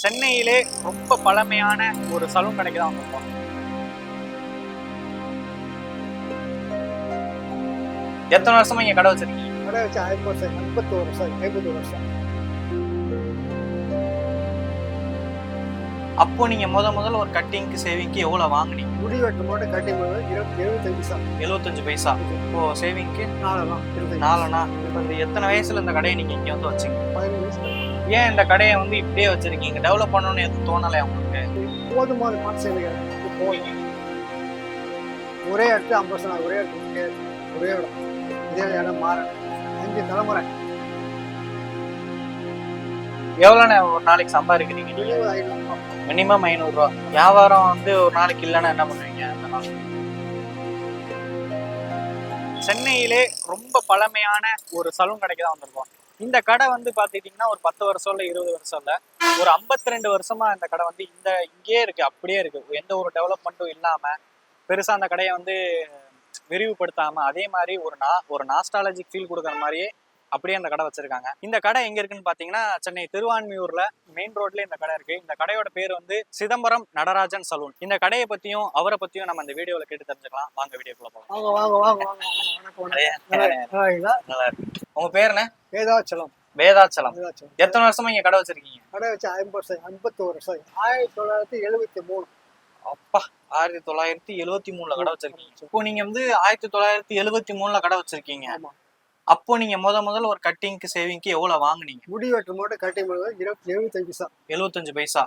சென்னையிலே ரொம்ப பழமையான ஒரு சலூன் கடைக்கு தான் வந்திருக்கோம். எத்தனை வருஷமா இங்க கடை வச்சிருக்கீங்க? கடை வச்சு 51 வருஷம் 51 வருஷம். அப்போ நீங்க முதல்ல ஒரு கட்டிங்க்கு சேவிங்க்கு எவ்வளவு வாங்குனீங்க? முடி வெட்டும் போது கட்டிங் 75 பைசா. 75 பைசா. இப்போ சேவிங்க்கு 4 4 இப்போ எத்தனை வயசுல இந்த கடையை நீங்க இங்க வந்து வச்சீங்க? 15 வயசு. ஏன் இந்த கடையை வந்து இப்படியே வச்சிருக்கீங்க? டெவலப் பண்ணணும்னு எதுவும் தோணலையா உங்களுக்கு? போதுமான மனசு போதும். ஒரே இடத்து 50 வருஷம் ஒரே இடத்துல ஒரே இடம் இதே இடம் மாற 5 தலைமுறை. எவ்வளோண்ணே ஒரு நாளைக்கு சம்பாதிக்கிறீங்க? மினிமம் 500 ரூபா. வியாபாரம் வந்து ஒரு நாளைக்கு இல்லைன்னா என்ன பண்ணுவீங்க அந்த நாள்? சென்னையிலே ரொம்ப பழமையான ஒரு சலூன் கடைக்கு தான் வந்திருக்கோம். இந்த கடை வந்து பார்த்துக்கிட்டிங்கன்னா ஒரு 10 வருஷம் இல்லை 20 வருஷம் இல்லை, ஒரு 52 வருஷமா இந்த கடை வந்து இங்கேயே இருக்கு, அப்படியே இருக்கு. எந்த ஒரு டெவலப்மெண்ட்டும் இல்லாம பெருசா அந்த கடையை வந்து விரிவுபடுத்தாம அதே மாதிரி ஒரு நாஸ்டாலஜிக் ஃபீல் கொடுக்குற மாதிரியே அப்படியே அந்த கடை வச்சிருக்காங்க. இந்த கடை எங்க இருக்குன்னு பாத்தீங்கன்னா சென்னை திருவான்மியூர்ல மெயின் ரோட்ல இந்த கடை இருக்கு. இந்த கடையோட பேர் வந்து சிதம்பரம் நடராஜன் சலூன். இந்த கடையை பத்தியும் அவரை பத்தியும் நம்ம இந்த வீடியோல கேட்டு தெரிஞ்சுக்கலாம். வாங்க வீடியோக்குள்ள போகலாம். நல்லா இருக்கு. உங்க பேர் என்ன? வேதாச்சலம். வேதாச்சலம். எத்தனை வருஷமா இங்க கடை வச்சிருக்கீங்க? கடை வச்சு 51 வருஷம் 1973. அப்பா, 1973ல கடை வச்சிருக்கீங்க. இப்போ நீங்க வந்து 1973ல கடை வச்சிருக்கீங்க. அப்போ நீங்க முதல்ல ஒரு கட்டிங்க்கு சேவிங்க்கு எவ்வளவு வாங்குனீங்க? முடி வெட்டும் போது கட்டிங் 75 பைசா. 75 பைசா.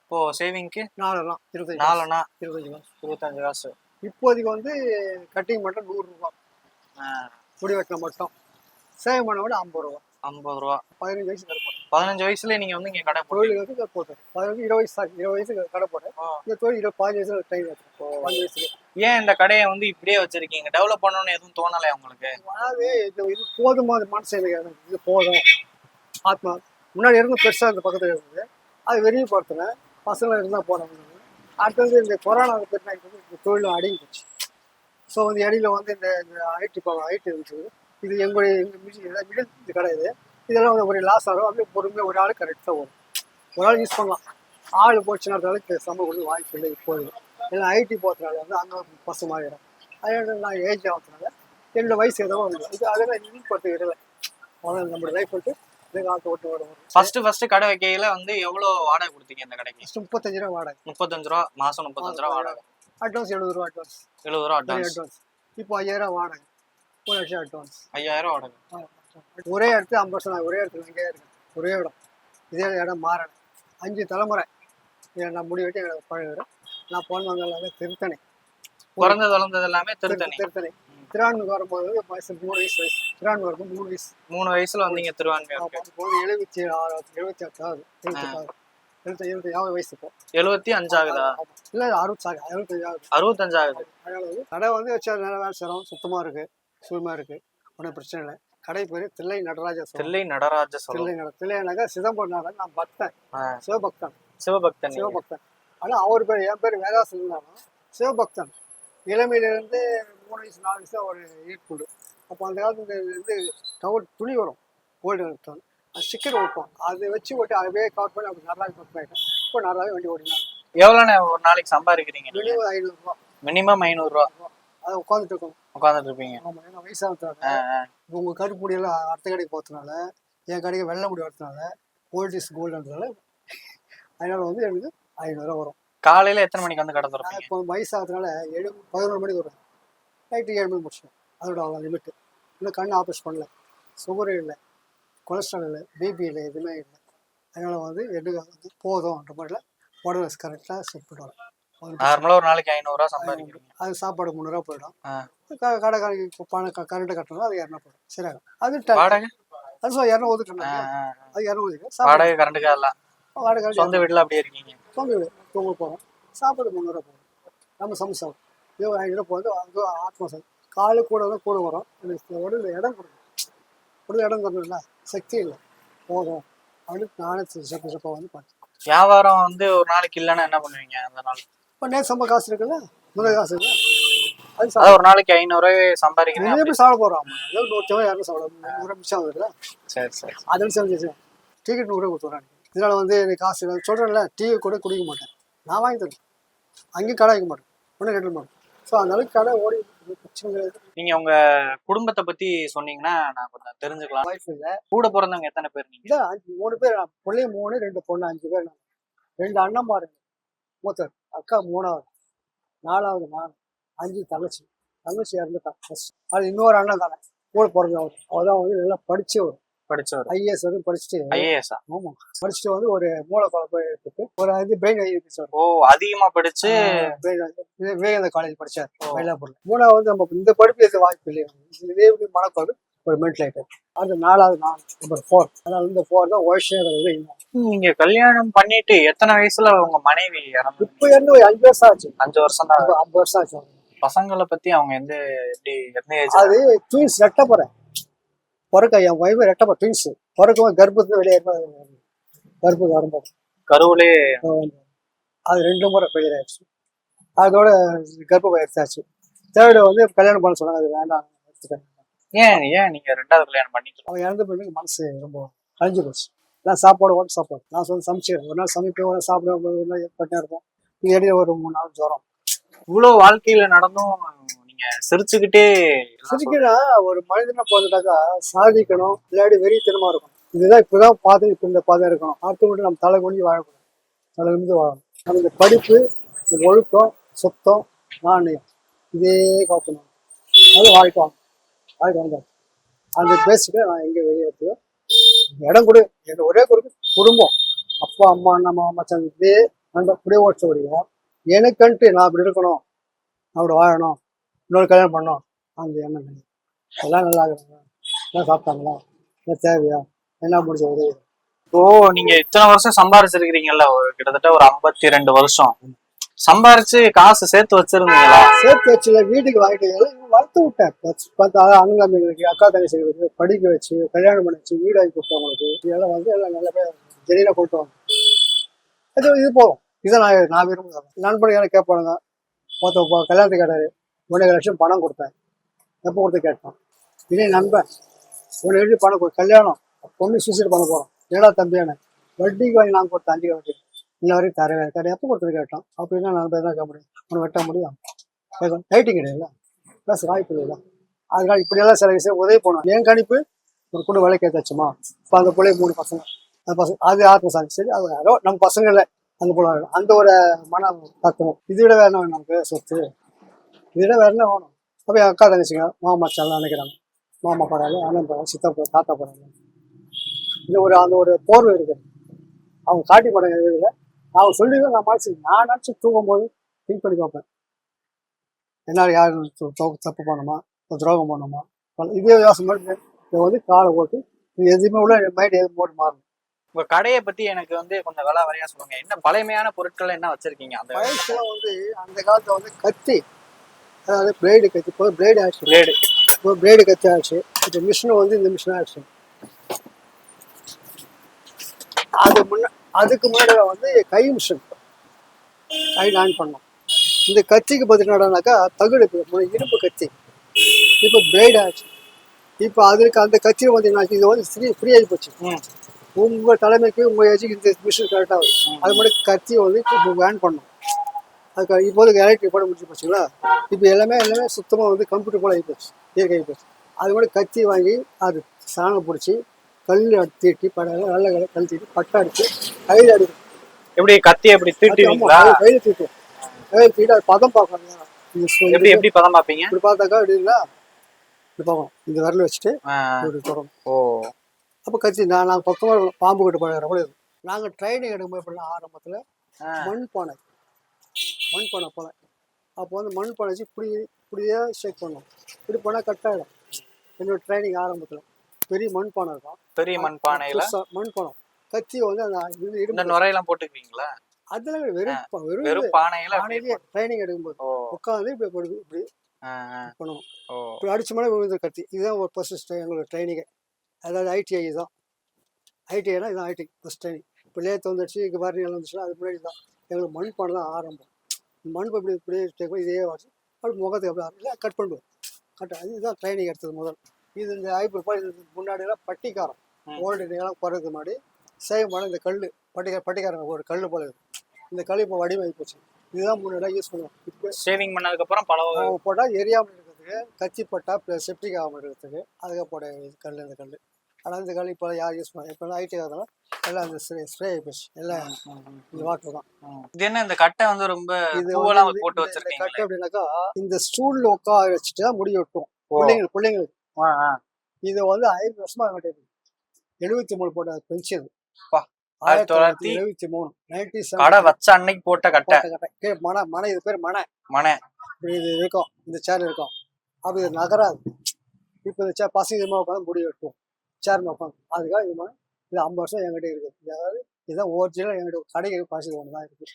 இப்போ சேவிங்க்கு 25 காசு. இப்போதைக்கு வந்து கட்டிங் மட்டும் 100 ரூபாய். முடி வெட்டின மட்டும் சேவ் பண்ண விட 50 ரூபா. 50 ரூபா. 15 வயசு கடை போட்டேன். 15 வயசுல நீங்க வந்து இங்க கடை தொழிலுக்கு போட்டேன். 20 வயசு கடை போட்டேன். இந்த தொழில் 15 வயசுல டைம் எடுத்தேன். 15 வயசுல. ஏன் இந்த கடையை வந்து இப்படியே வச்சிருக்கீங்க? டெவலப் பண்ணணும்னு எதுவும் தோணலையா உங்களுக்கு? அதாவது இது போதுமான மனசு எனக்கு இது போதும். ஆத்மா முன்னாடி இருந்து பெருசா இந்த பக்கத்துல இருந்தது, அது விரிவுபடுத்தினேன். பசங்க இருந்தால் போனேன். அடுத்தது இந்த கொரோனா இந்த தொழில் அடங்கி போச்சு. ஸோ வந்து இடையில வந்து இந்த ஐடி இருந்துச்சு. இது எங்களுடைய மிடில் கடை. இதெல்லாம் வந்து ஒரு லாஸ் ஆகும். அப்படியே பொறுமையாக ஒரு ஆள் கரெக்டாக வரும். ஒரு ஆள் யூஸ் பண்ணலாம். ஆள் போச்சுனால சம்பளம் கொடுத்து வாய்ப்பு இல்லை. இப்போது எல்லாம் ஐடி போகிறதுனால வந்து அங்கே பசமாகிடும். அதனால நான் ஏஜ் ஆகிறதுனால என்னோட வயசு ஏதோ வந்து இது அதெல்லாம் இன்பார்ட்டு இல்லை. அவ்வளோ நம்மளோட லைஃப் வந்துட்டு இதை காத்து ஓட்டு வரும். ஃபர்ஸ்ட் கடை வைக்கையில வந்து எவ்வளோ வாடகை கொடுத்தீங்க இந்த கடைக்கு? 35 ரூபா வாடகை. 35 ரூபா மாதம். 35 ரூபா வாடகை. அட்வான்ஸ் 70 ரூபா. 70 ரூபா அட்வான்ஸ். இப்போ 5000 வாடகை. 1 லட்சம் அட்வான்ஸ். 5000 வாடகை. ஒரே இடத்து 50 வருஷம் ஒரே இடத்துல இங்கே இருக்கேன். ஒரே இடம் இதே இடம் மாறேன். 5 தலைமுறை நான் முடி வெட்டி எனக்கு பழகிறேன். நான் போனவங்க எல்லாமே திருத்தணி. பிறந்தது வளர்ந்தது எல்லாமே திருத்தணி. திருவான்மையூர் வரும்போது வயசு 3 வயசு. திருவான்மையூர் வரும்போது 3 வயசு. 3 வயசுல வந்தீங்க திருவான்மையூர். 76 ஆகுது. 75 வயசு. இப்போ 75 ஆகுதா? இல்லை 65 ஆகுது. 65 ஆகுது. அதனால கடை வந்து வச்சா நல்லா வேலை செய்கிறோம். சுத்தமாக இருக்கு, சூழ்மா இருக்கு, ஒன்றும் பிரச்சனை இல்லை. கடை பேரு தில்லை நடராஜ தில்லைனாக்கா சிதம்பரம் நடராஜன். நான் பக்தன், சிவபக்தன். ஆனால் அவர் பேர் என் பேர் வேதாசம் இருந்தாலும் சிவபக்தன். இளமையிலேருந்து 3 வயசு 4 வயசு ஒரு ஈர்ப்புண்டு. அப்போ அந்த காலத்துல வந்து துணி வரும் கோல்டு அது ஸ்டிக்கர் ஓட்டும். அதை வச்சு ஓட்டி அதே கவர் பண்ணி அப்படி நடராஜ் பக்தன் ஆகிட்டேன். இப்போ நடராஜ் வண்டி ஓடினாங்க. எவ்வளோண்ணே ஒரு நாளைக்கு சம்பாதிக்கிறீங்க? மினிமம் 500 ரூபா. மினிமம் 500 ரூபா. அதை உட்காந்துட்டு இருப்பீங்க. ஆமாம், ஏன்னா வயசாகிறதுனால உங்கள் கருப்பு முடியெல்லாம் அடுத்த கடைக்கு போகிறதுனால என் கடைக்கு வெள்ளை முடி வரதுனால கோல்ட் இஸ் கோல்டுன்றதுனால அதனால வந்து எனக்கு 500 ரூபா வரும். காலையில் எத்தனை மணிக்கு வந்து கடை திறப்பீங்க? இப்போ வயசாகிறதுனால 11 மணிக்கு வரும். நைட்டு 7 மணிக்கு முடிச்சிடும். அதோட அவ்வளோ லிமிட்டு. இன்னும் கண் ஆப்ரேஷன் பண்ணல, சுகர் இல்லை, கொலஸ்ட்ரால் இல்லை, பிபி இல்லை, எதுவுமே இல்லை. அதனால வந்து எனக்கு வந்து போதும்ன்ற மாதிரில உடம்பு கரெக்டாக செட் பண்ணுவாங்க. நார்மலாக ஒரு நாளைக்கு 500 ரூபா சம்பாதிக்கிறீங்க. அது சாப்பாடு 300 ரூபா போயிடும். கடை பணம் கரண்ட்டு கட்டணும், அது 200 போயிடும். சரி, அது வாடகை அது 200 ஒதுக்கணும். அது 200 ஒதுக்க வாடகை கரண்ட்டுக்கு எல்லாம் வாடகை. சொந்த வீட்டில் அப்படியே இருக்கீங்க? சொந்த வீடு தூங்க போகிறோம். சாப்பாடு 300 ரூபா போகும். நம்ம சமைச்சோம். 500 போகுது. அது ஆத்மாசம் காலு கூட வந்து கூட வரும். எனக்கு உடல் இடம் கொடுக்கும். இடம் தரணும்ல, சக்தி இல்லை, போதும் அப்படின்னு நானே சிறப்பாக வந்து பார்த்தேன். வியாபாரம் வந்து ஒரு நாளைக்கு இல்லைன்னா என்ன பண்ணுவீங்க அந்த நாள்? இப்போ நேற்று சம்பள காசு இருக்குல்ல, முதல் காசு இல்லை, அது ஒரு நாளைக்கு 500 சம்பாதிக்கிறேன். எப்படி சாப்பிட போகிறோம்? 100 200 சாப்பிட 100 நிமிஷம் ஆகுதுல்ல. சரி. அதில் செஞ்சு டிக்கெட் 100 ரூபா கொடுத்துட்றாங்க. இதனால வந்து எனக்கு காசு இல்லை சொல்கிறேன்ல, டீ கூட குடிக்க மாட்டேன், நான் வாங்கி தரேன். அங்கேயும் கடை வைக்க மாட்டேன், ஒன்றும் கட்ட மாட்டேன். ஸோ அந்த அளவுக்கு கடை ஓடி பிரச்சனை கிடையாது. நீங்க உங்க குடும்பத்தை பத்தி சொன்னீங்கன்னா நான் கொஞ்சம் தெரிஞ்சுக்கலாம். வாய்ப்பு இல்லை. கூட பிறந்தவங்க எத்தனை பேர் நீங்க? இல்லை 3 பேர், பிள்ளைங்க 3, 2 பொண்ணு, 5 பேர். 2 அண்ணன் பாருங்க, மூத்தர் அக்கா 3வது, 4வது நான், 5 தங்கச்சி. தங்கச்சி இறந்துட்டான் ஃபர்ஸ்ட். அது இன்னொரு அண்ணன் தானே கூட பிறந்தவர். அவதான் வந்து நல்லா படிச்சவர், ஐஏஎஸ் வந்து படிச்சுட்டு. ஐஏஎஸ்? ஆமா, படிச்சுட்டு வந்து ஒரு மூளை குழப்பம் எடுத்துட்டு ஒரு இது பிரெயின் ஐஏஎஸ். ஓ, அதிகமா படிச்சு விவேகானந்த காலேஜ் படிச்சார் மயிலாப்பூர்ல. 3வது நம்ம இந்த படிப்பு எது வாய்ப்பு இல்லையா, இதே மனப்பாடு ஒரு மென்டல் ஐட்டம். அது 4வது நான், நம்பர் 4. அதனால இந்த 4 தான் ஒய்ஷேறது. நீங்க கல்யாணம் பண்ணிட்டு எத்தனை வயசுல உங்க மனைவி இறந்து? இப்போ இருந்து ஒரு 5 வருஷம் ஆச்சு. 5 வருஷம் தான். 5 வருஷம் ஆச்சு. பசங்களை பத்தி அவங்க எந்த ஏஜ்? அது ட்வின்ஸ் ரெட்ட போறேன் பிறக்க, என் வைஃப் ரெட்டப்பா ட்வின்ஸ் பிறக்கும் கர்ப்பத்துல வெளியேறா, கர்ப்பம் வரும்போது கருவிலே அது 2 முறை ஃபெயிலியர் ஆயிடுச்சு. அதோட கர்ப்பம் எடுத்தாச்சு. தேர்டு வந்து கல்யாணம் பண்ண சொன்னாங்க, அது வேண்டாம் எடுத்துட்டேன். ஏன் நீங்க 2வது கல்யாணம் பண்ணிக்கலாம்? அவன் இறந்த பிறகு மனசு ரொம்ப கழிஞ்சு போச்சு. நான் சாப்பாடு ஓட்டு சாப்பாடு நான் சொல்லி சமைச்சிடுறேன். ஒரு நாள் சமைப்பேன், ஒரு நாள் சாப்பிடுவேன், ஒரு நாள் பட்டினா இருப்போம். இடையில ஒரு 3 நாள் ஜுரம். இவ்வளவு வாழ்க்கையில நடந்தும் நீங்க சிரிச்சுக்கிட்டே? சிரிக்கிறா, ஒரு மனிதனா பிறந்துட்டாக்கா சாதிக்கணும், இல்லாட்டி வெறித்தனமா இருக்கும். இதுதான் இப்பதான் பாதை, இப்ப இந்த பாதை இருக்கணும். அடுத்த மட்டும் நம்ம தலை குனிஞ்சு வாழக்கூடாது, தலை நிமிந்து வாழணும். நம்ம இந்த படிப்பு, இந்த ஒழுக்கம், சுத்தம், நாணயம், இதே காக்கணும். அது வாழ்க்கை வந்தாச்சு. அந்த பேசிக்க நான் எங்க வெளியே எடுத்துவேன். இடம் கொடு, எனக்கு ஒரே குடும்பம், அப்பா அம்மா அண்ணா மாமா மச்சான், இதே நண்பர் அப்படியே ஓட்ட முடியும். எனக்குன்ட்டு நான் அப்படி இருக்கணும், நான் அப்படி வாழணும், இன்னொரு கல்யாணம் பண்ணோம், அந்த எண்ணம் கிடையாது. எல்லாம் நல்லா இருக்கிறாங்க, எல்லாம் சாப்பிட்டாங்களா, என்ன தேவையா, என்ன முடிஞ்ச உதவி. ஓ, நீங்க இத்தனை வருஷம் சம்பாரிச்சிருக்கிறீங்கல்ல, கிட்டத்தட்ட ஒரு 52 வருஷம் சம்பாரிச்சு காசு சேர்த்து வச்சிருந்தீங்களா? சேர்த்து வச்சுல வீட்டுக்கு வாங்கிட்டு வளர்த்து விட்டேன். அண்ணங்களுக்கு, அக்கா தங்கச்சிகளுக்கு படிக்க வச்சு, கல்யாணம் பண்ணி வச்சு, வீடு வாங்கி கொடுத்தவங்களுக்கு இதெல்லாம் வந்து எல்லாம் நல்ல பேர் ஜெனியில கொண்டு வாங்க. இது போதும். இதை நான் விரும்புகிறேன். நண்பர்கள் எனக்கு கேட்பானுங்க, மொத்த கல்யாணத்துக்கு கேட்டாரு, 1.5 லட்சம் பணம் கொடுத்தேன். எப்போ கொடுத்து கேட்டான், இதே நண்பன் 1 லட்சம் பணம் கல்யாணம், பொண்ணு சூசைட் பண்ண போகிறோம், ஏடா தம்பியான வட்டிக்கு வாங்கி நான் கொடுத்தேன் 5 வட்டி, இன்ன வரைக்கும் தரவே இருக்காரு. எப்போ கொடுத்துட்டு கேட்டோம். அப்படின்னா நண்பர் தான் கேட்க முடியும், ஒன்று வெட்ட முடியும். ரைட்டிங் கிடையாது, ப்ளஸ் வாய்ப்பு இல்லை. அதனால இப்படியெல்லாம் சில விஷயம் உதவி போனோம். என் கணிப்பு ஒரு கூட வேலை கேட்டாச்சுமா, இப்போ அந்த பிள்ளை 3 பசங்க, அந்த பசங்க அது ஆத்மசாந்தி. சரி, அது யாரோ நம்ம பசங்களை அந்த பிள்ளை அந்த ஒரு மனம் தத்துவம். இதை விட வேற என்ன வேணும் நமக்கு சொத்து, இதை விட வேற என்ன வேணும்? அப்போ என் அக்கா தங்கச்சிங்க மாமா மச்சான் நினைக்கிறாங்க, மாமா போகிறாங்க, அண்ணன் போகிறாங்க, சித்தப்பா தாத்தா போகிறாங்க. இது ஒரு அந்த ஒரு போர்வை இருக்குது, அவங்க காட்டி படம் எழுதுல. அவங்க சொல்லிடுவேன், நான் மனசு நான் நினச்சி தூங்கும்போது திங்க் பண்ணி பார்ப்பேன், என்னால் யாரும் தப்பு பண்ணுமா, துரோகம் பண்ணுமா, இதே யோசனை மாதிரி இதை வந்து காலை போட்டு எதுவுமே உள்ள மைண்ட் எதுவும் போட்டு மாறணும். உங்க கடையை பத்தி எனக்கு வந்து கொஞ்சம் விலை வரையா சொல்லுங்க. என்ன பழமையான பொருட்கள் என்ன வச்சிருக்கீங்க? அந்த வயசுல வந்து அந்த காலத்துல வந்து கத்தி, அதாவது பிளேடு கத்தி, இப்போ பிளேடு ஆச்சு, இப்போ பிளேடு கத்தி ஆச்சு. இப்போ மிஷின் வந்து இந்த மிஷின் ஆச்சு. அதுக்கு முன்னாடி வந்து கை மிஷின், கை ஆன் பண்ணோம். இந்த கத்திக்கு பார்த்தீங்கன்னாக்கா தகுடு, இரும்பு கத்தி. இப்போ பிளேடு ஆச்சு. இப்போ அதுக்கு அந்த கத்தியை வந்து என்ன, இது வந்து ஃப்ரீ ஆகி போச்சு. உங்கள் தலைமைக்கு உங்கள் ஏஜுக்கு இந்த மிஷின் கரெக்டாக வரும். அது மாதிரி கத்தியை வந்து இப்போ வேன் பண்ணோம். அதுக்கு இப்போது எலக்ட்ரிக் போட முடிச்சு போச்சுங்களா. இப்போ எல்லாமே சுத்தமாக வந்து கம்ப்யூட்டர் போல ஆகிப்போச்சு, இயற்கை ஆகிப்போச்சு. அது மாதிரி கத்தி வாங்கி அது சாணம் பிடிச்சி கல் தீட்டி நல்ல கல் தீட்டி பட்டை அடிச்சு கையில் அடிக்கும். எப்படி கத்தியை எப்படி தீட்டுவீங்களா? கையில் தீட்டும், கையில் தீட்டு அது பதம் பார்க்கணும். எப்படி பதம் பார்ப்பீங்க? இப்படி பார்த்தாக்கா அப்படிங்களா, இப்படி பார்க்கணும், இந்த விரல் வச்சுட்டு இப்படி தொடரும். ஓ, அப்போ கத்தி நாங்கள் பக்கமாக பாம்பு கிட்ட பழகிற போல இருக்கும். நாங்கள் ட்ரைனிங் எடுக்கும்போது எப்படின்னா ஆரம்பத்தில் மண் பானை போல, அப்போ வந்து மண் பானை வச்சு இப்படியே ஷேக் பண்ணுவோம். இப்படி போனால் கட் ஆகிடும். என்னோட ட்ரைனிங் ஆரம்பத்தில் பெரிய மண் பானை இருக்கும், பெரிய மண் பானையில மண் பானை கத்தியை வந்து அந்த நுரையெல்லாம் போட்டுக்குவீங்களா? அதெல்லாம் வெறும் பானையில ட்ரைனிங் எடுக்கும்போது உட்காந்து இப்படி பண்ணுவோம். இப்படி அடிச்ச மாதிரி விழுந்த கத்தி. இதுதான் ஒரு ஃபர்ஸ்ட் எங்களோட ட்ரைனிங்கே. அதாவது ஐடிஐ தான். ஐடிஐனா இதுதான் ஐடி ஃபஸ்ட் ட்ரைனிங். இப்போ லேத் வந்துடுச்சு, இங்கே வரணி எல்லாம் வந்துச்சுன்னா அது முன்னாடி தான் எங்களுக்கு மண் பானை தான் ஆரம்பம். மண் இப்படியே இதே வச்சு அப்படி முகத்துக்கு அப்படி இல்லை கட் பண்ணுவோம். இதுதான் ட்ரைனிங் எடுத்தது முதல். இது இந்த ஐப்பூர் இது முன்னாடியெல்லாம் பட்டிக்காரம் ஓல்டு எல்லாம் போகிறதுக்கு முன்னாடி சேகமான இந்த கல் பட்டிக்காரங்க ஒரு கல் போல இருக்கு. இந்த கல் இப்போ வடிவாகி போச்சு. இதுதான் முன்னாடி யூஸ் பண்ணுவோம். இப்போ ஷேவிங் பண்ணதுக்கு அப்புறம் பல போட்டால் எரியாமல் இருக்கிறதுக்கு, கத்தி போட்டால் செப்டிக் ஆகாமல் இருக்கிறதுக்கு அதுக்காக போட கல் இந்த கல். ஆனால் இந்த கல் இப்போ யார் யூஸ் பண்ண இப்போ ஐடி ஆகுதுன்னா எல்லாம் அந்த ஸ்ப்ரே ஆகி போச்சு. எல்லாம் இந்த வாட்டர் தான். இது என்ன இந்த கட்டை வந்து ரொம்ப இது பூவெல்லாம் வந்து போட்டு இந்த வச்சிருக்கீங்க. கட்டை எப்படின்னாக்கா இந்த ஸ்டூல்ல உட்கார வச்சுட்டு தான் முடி வெட்டும் பிள்ளைங்களுக்கு. இது வந்து 5 வருஷமா என்கிட்ட 73 போட்ட பென்ஷன். 1973 கடை வச்ச அன்னைக்கு போட்ட கட்டை. மனை இது பேர் மனை. இப்படி இது இருக்கும். இந்த சேர் இருக்கும். அப்படி இது நகராது. இப்போ இந்த சேர் பசங்க உட்காந்து முடி வெட்டும் சேர் உட்காந்து. அதுக்காக இது 50 வருஷம் என்கிட்ட இருக்குது. அதாவது இதுதான் ஒரிஜினல். என்கிட்ட கடைக்கு பசங்க ஒன்று தான் இருக்குது.